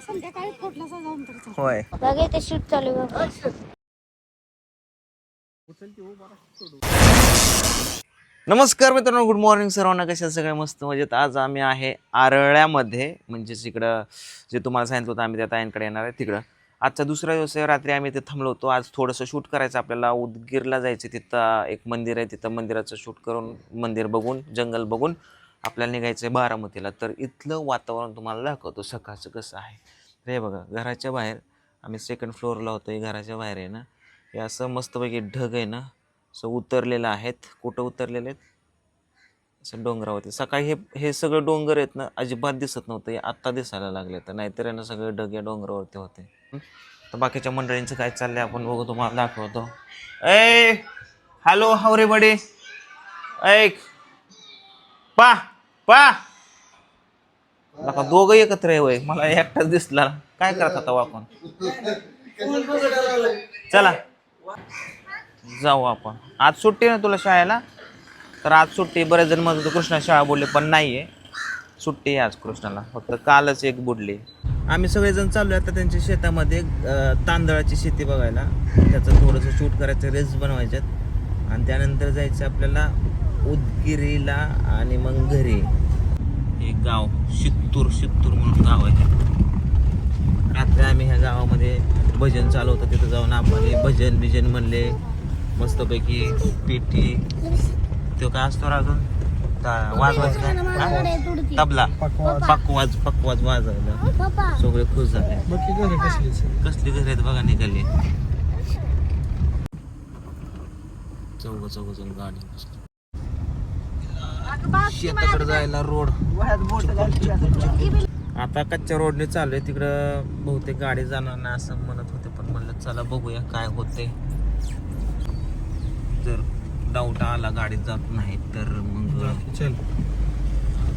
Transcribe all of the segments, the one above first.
संध्याकाळी फोटला जाऊन तर होय बघा ते शूट चालू बघ. नमस्कार मित्रांनो, गुड मॉर्निंग सर्वांना. कशा सगळे मस्त मजेत. आज आम्ही आहे आरळ्यामध्ये, म्हणजेच इकडं जे तुम्हाला सांगितलं होतं आम्ही त्या ताईंकडे येणार आहे तिकडं. आजचा दुसरा दिवस आहे. रात्री आम्ही तिथे थांबलो होतो. आज थोडंसं शूट करायचं आपल्याला. उदगीरला जायचं, तिथं एक मंदिर आहे, तिथं मंदिराचं शूट करून मंदिर बघून जंगल बघून आपल्याला निघायचं आहे बारामतीला. तर इथलं वातावरण तुम्हाला दाखवतो सकाळचं कसं आहे. तर हे बघा, घराच्या बाहेर आम्ही सेकंड फ्लोअरला होतो. हे घराच्या बाहेर आहे ना, हे असं मस्तपैकी ढग आहे ना, असं उतरलेलं आहेत. कुठं उतरलेले आहेत? असं डोंगरावरती. सकाळी हे सगळं डोंगर आहेत ना, अजिबात दिसत नव्हतं. हे आत्ता दिसायला लागले. तर नाहीतर आहे ना, सगळे ढग या डोंगरावरती होते. तर बाकीच्या मंडळींचं काय चाललंय आपण बघू, तुम्हाला दाखवतो. ए हॅलो हावरे बडे, ऐक पा पा नका दोघं एकत्र आहे वय. मला एकटाच दिसला. काय करत होता आपण? चला जाऊ आपण. आज सुट्टी ना तुला शाळेला? तर आज सुट्टी. बरेच जण म्हणत होते कृष्णा शाळा बुडली, पण नाही आहे, सुट्टी आहे आज कृष्णाला. फक्त कालच एक बुडली. आम्ही सगळेजण चाललो आता त्यांच्या शेतामध्ये तांदळाची शेती बघायला. त्याचं थोडंसं शूट करायचं, रेस बनवायच्यात आणि त्यानंतर जायचं आपल्याला उदगिरीला आणि मग घरी. एक गाव शित्तूर म्हणून गाव आहे. रात्री आम्ही ह्या गावामध्ये भजन चालू होतं, तिथं जाऊन आपण भजन म्हणले मस्तपैकी. पेटी तो काय असतो अजून वाजवायचं, तबला पकवाज वाजवायला. सगळे खुश झाले. कसली घर आहेत बघा निघाली. चौघ गाडी. शेताकडे जायला रोड आता कच्च्या रोडने चालू आहे. तिकडं बहुतेक गाडी जाणार नाही असं म्हणत होते, पण म्हणलं चला बघूया काय होते. जर डाऊट आला गाडीत जात नाही तर मग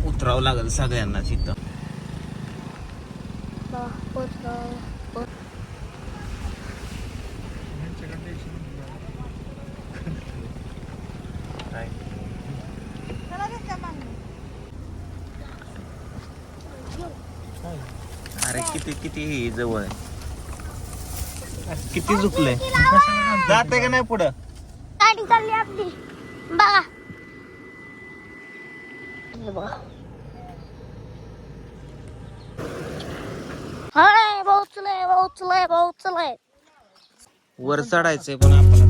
उतरावं लागेल सगळ्यांना इथं. अरे किती जवळ आहे, किती झुकलंय. जाते का नाही पुढं? गाडी चालली आपली बघा. हाय पोहोचलंय. वर चढायचंय पण आपल्याला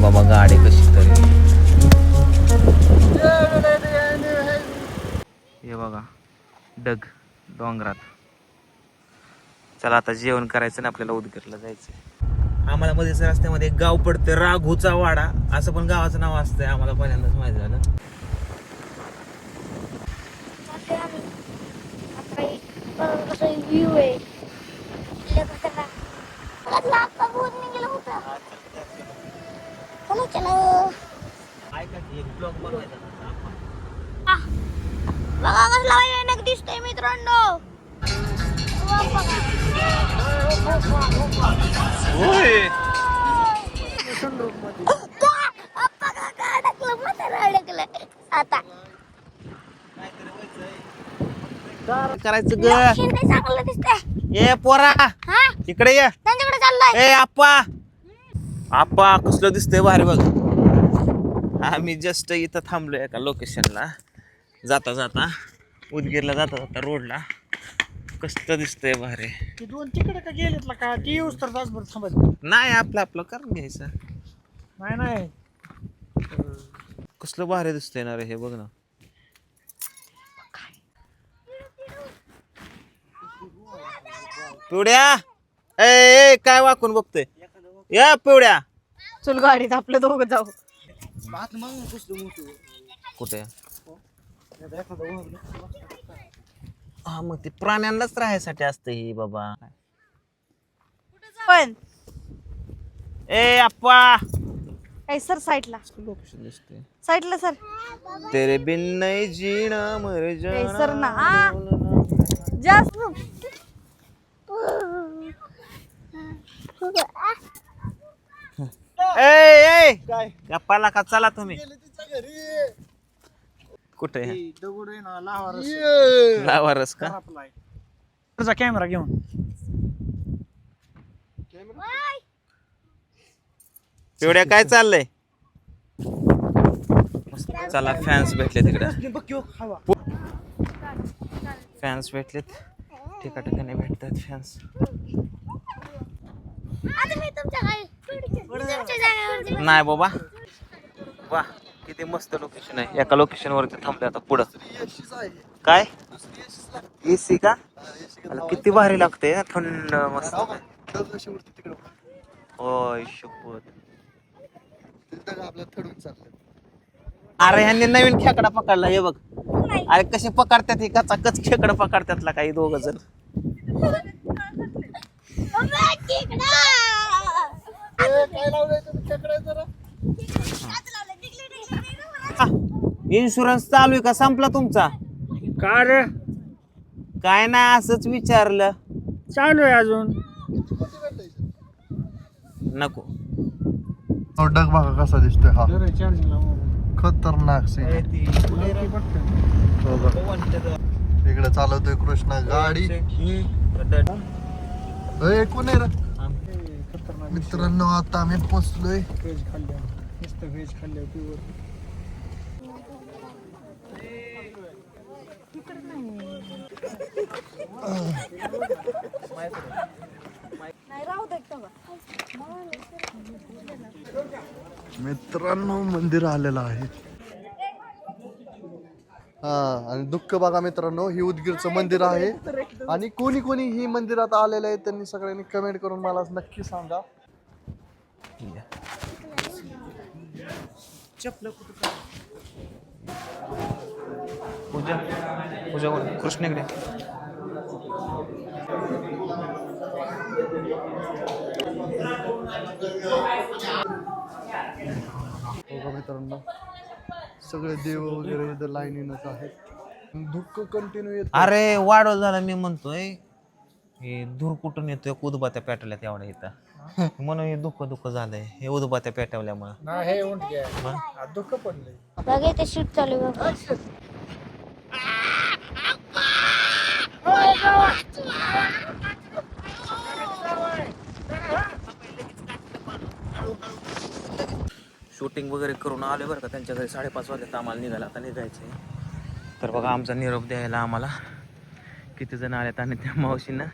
बाबा गाडी कशी तरी. हे बघा डग डोंगरात. चला आता जेवण करायचं ना, आपल्याला उदगीरला जायचं. आम्हाला मध्येच रस्त्यामध्ये एक गाव पडतं, राघूचा वाडा असं पण गावाचं नाव असतंय. आम्हाला पहिल्यांदाच माहिती झालं. व्ह्यू आहे. बघा कसला भयानक दिसतोय मित्रांनो. करायचं ग. ए पोरा इकडे ये. त्यांच्याकडे चाललाय. ए आप्पा कसलं दिसतंय भारी बघ. आम्ही जस्ट इथं थांबलोय एका लोकेशनला. जाता उदगीरला जाता रोडला कसलं दिसतंय भारी. दोन तिकडे का गेलेत का? ती येऊस तर तासभर थांबत नाही, आपलं करून घ्यायचं. नाही कसलं भारी दिसतंय ना रे हे, बघ ना. पिवड्या ए काय वाकून बघतोय? या पिवड्या, चल गाडीत आपलं दोघं जाऊ. कुठे? हा मग ते प्राण्यांनाच राहायसाठी असतं ही बाबा. पण ए अप्पा सर साईडला लोकेशन दिसते. साईडला सर तेरे बिन नहीं जीना मर जाना. सर ना जास्त ए गप्पाला का चला तुम्ही. कुठे दगड आहे ना लावारस लावारस का? तुझा कॅमेरा घेऊन एवढ्या काय चाललंय? चला फॅन्स भेटले तिकडे. फॅन्स भेटलेत ठिकाणी भेटतात फॅन्स. आता मी तुमच्या जागेवर नाही बाबा वा किती मस्त लोकेशन आहे. एका लोकेशन वरती थांबले आता पुढं. काय एसी का? किती भारी लागते थंड मस्त. होय शपथ. अरे ह्यांनी नवीन खेकडा पकडला हे बघ. अरे कसे पकडतात हे कचाकच खेकडा पकडतात काही दोघ जण. इन्शुरन्स चालू आहे का संपला तुमचा? का रे काय नाही असंच विचारलं. चालू आहे अजून. नको डग बघा कसा दिसतोय हा. चार्जिंगला खतरनाक सीन. इकडे चालवतोय कृष्णा गाडी. कोण आहे रे? मित्रांनो आता आम्ही पोचलोय. व्हेज खाल्ल्या नुसतं व्हेज खाल्ल्या प्युअर. मित्रांनो मंदिर आलेलं आहे. हा आणि दुःख बघा मित्रांनो ही उदगीरचं मंदिर आहे. आणि कोणी कोणी ही मंदिरात आलेलं आहे त्यांनी सगळ्यांनी कमेंट करून मला नक्की सांगा. पूजा पूजा कृष्णेकडे. बघा मित्रांनो सगळे देव वगैरे इथं लाईनीनच आहेत. दुःख कंटिन्यू येत. अरे वाढव झाला मी म्हणतोय हे धूर कुठून येतोय उदबात्या पेटवल्यात एवढ्या इथं म्हणून हे दुःख झालंय हे उदबात्या पेटवल्यामुळे. नाही उंट घ्या दुःख पडलंय. बघा इथे शूट चालू आहे बघा. शूटिंग वगैरे करून आले बरं का त्यांच्या घरी 5:30 वाजता आम्हाला निघाला. आता निघायचंय तर बघा आमचा निरोप द्यायला आम्हाला किती जण आलेत. आणि त्या मावशीनं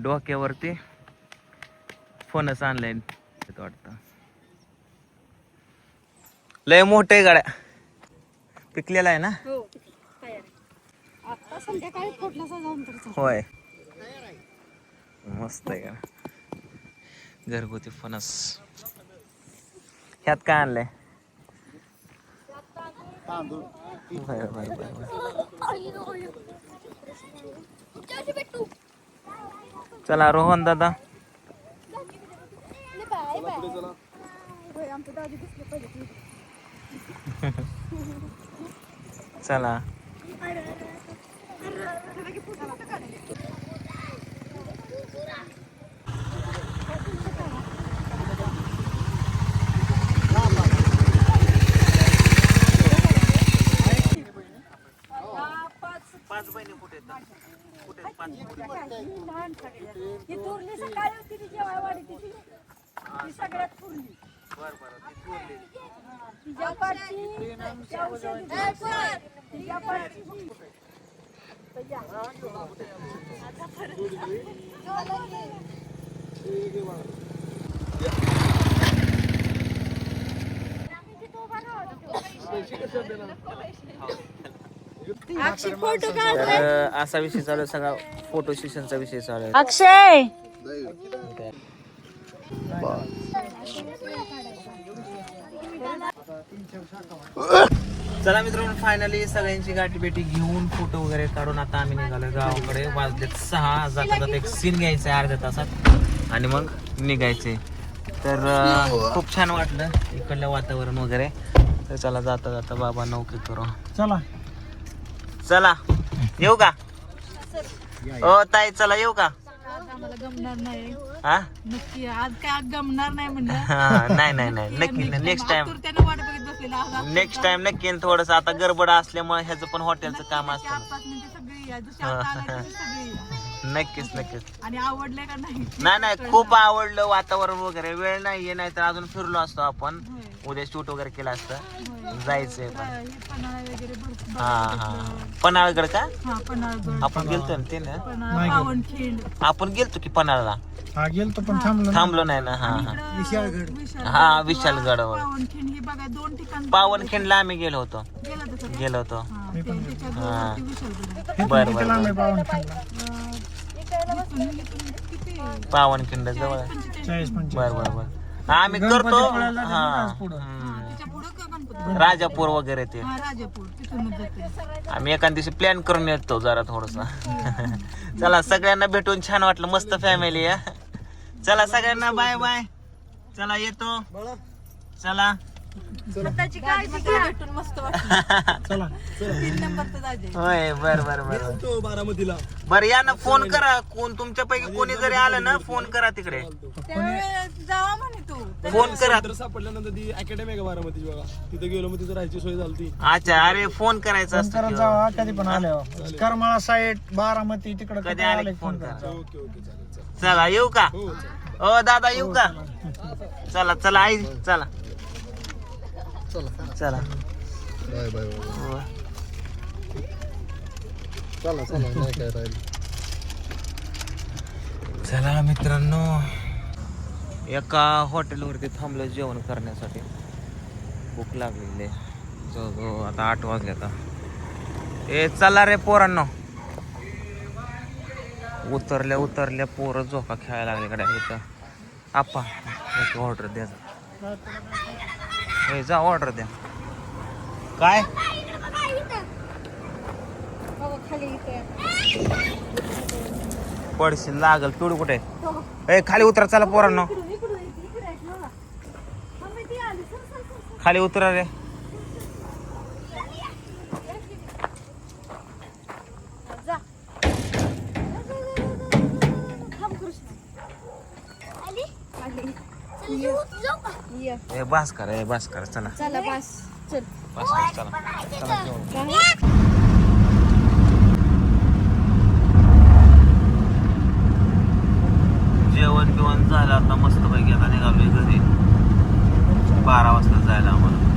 डोक्यावरती फणस आणलाय वाटतं. लय मोठे गाड्या पिकलेला आहे ना. आता संध्याकाळी फोडला जाऊन तर होय मस्त आहे का घरगुती फणस. ह्यात काय आणलंय? चला रोहन दादा चला. तर असा विषय चालू आहे सगळा फोटो सेशनचा विषय चालू आहे. अक्षय चला मित्रांनो, फायनली सगळ्यांची गाठी बेटी घेऊन फोटो वगैरे काढून आता आम्ही निघालो गावाकडे. वाजलेत 6. जाता जाता एक सीन घ्यायचा आहे अर्ध्या तासात आणि मग निघायचे. तर खूप छान वाटलं इकडलं वातावरण वगैरे. तर चला जाता जाता बाबा नोकरी करू. चला चला येऊ का? ओ ताई चला येऊ का? आम्हाला गमणार नाही. हा नक्की आज काय गमणार नाही म्हणलं. नाही नाही नाही नक्की नेक्स्ट टाइम त्याने वाट बघत बसलेला आज नेक्स्ट टाइम नक्की. थोडस आता गडबड असल्यामुळे ह्याचं पण हॉटेलचं काम असतं. 4-5 मिनिटं सगळी या. जशी आता आलाय तशी सगळी या. नक्कीच नक्कीच. आणि आवडले का नाही? नाही नाही खूप आवडलं वातावरण वगैरे. वेळ नाहीये नाही तर अजून फिरलो असतो आपण. होय. उद्या शूट वगैरे केलं असतं. होय. जायचंय पण. हे पन्हाळा वगैरे भरपूर हा हा पन्हाळगड का? हा पन्हाळगड, आपण गेलतो ना ते ना. पन्हाळा, पावनखिंड. आपण गेलतो की पन्हाळाला. हा गेलतो पण थांबलो. थांबलो नाही ना. हा हा विशाळगड. हा विशालगड. पावनखिंड ही बघा 2 ठिकाण पावनखिंडला आम्ही गेलो होतो. गेला तसं. गेलो होतो. हा ते त्याच्या जोरावरती विशाळगड आहे. बर बर लांब आहे पावनखिंडला. इथून किती? पावनखिंड जवळ आहे. 40-45. बर बर बर आम्ही करतो. गणपतीपुळ्याला हा जातो पुढं. त्याच्या पुढं का गणपती? राजापूर वगैरे ते. हा राजापूर तिथूनच जाते. आम्ही एखाद दिवशी प्लॅन करून येतो जरा थोडस. चला सगळ्यांना भेटून छान वाटलं. मस्त फॅमिली आहे. चला सगळ्यांना बाय बाय. चला येतो. चला स्वतःची काळजी घ्या. भेटून मस्त वाटलं. चला 3 नंबरचं जायचंय. होय बर बर बर बारामतीला बर या ना. फोन करा. कोण तुमच्यापैकी कोणी जरी आलं ना फोन करा तिकडे. त्यावेळेस जावा म्हणे तू. फोन करा. सापडल्यानंतर ती अकॅडमी आहे का बारामतीची बघा, तिथे गेलो मग तिथे राहायची सोय झाली. अच्छा अरे फोन करायचा असतो करत की. जावा कधी पण आल्यावर. करमाळा साईड बारामती तिकडे कधी आले की फोन करा. ओके ओके चालेल. चला येऊ का? ओ दादा येऊ का? चला चला आई चला चला. Bye bye bye. चला चला नाही काय राहील. चला मित्रांनो, एका हॉटेलवरती थांबलो जेवण करण्यासाठी. भूक लागलेली आहे. जवळजवळ आता 8 वाजले. आता ए चला रे पोरांनो. उतरल्या पोरं झोका खेळायला लागले कडे इथं. आप्पा ऑर्डर द्या. हे जा ऑर्डर द्या. काय पडशील लागल. तुड कुठे? ए खाली उतरा. चला पोरांनो खाली उतरा रे. ए बस कर चला. चला बस चल. बस कर चला. चला जेवण. जेवण बिवण झालं आता मस्त पैकी. आता निघालोय घरी. 12 वाजता जायला आम्हाला.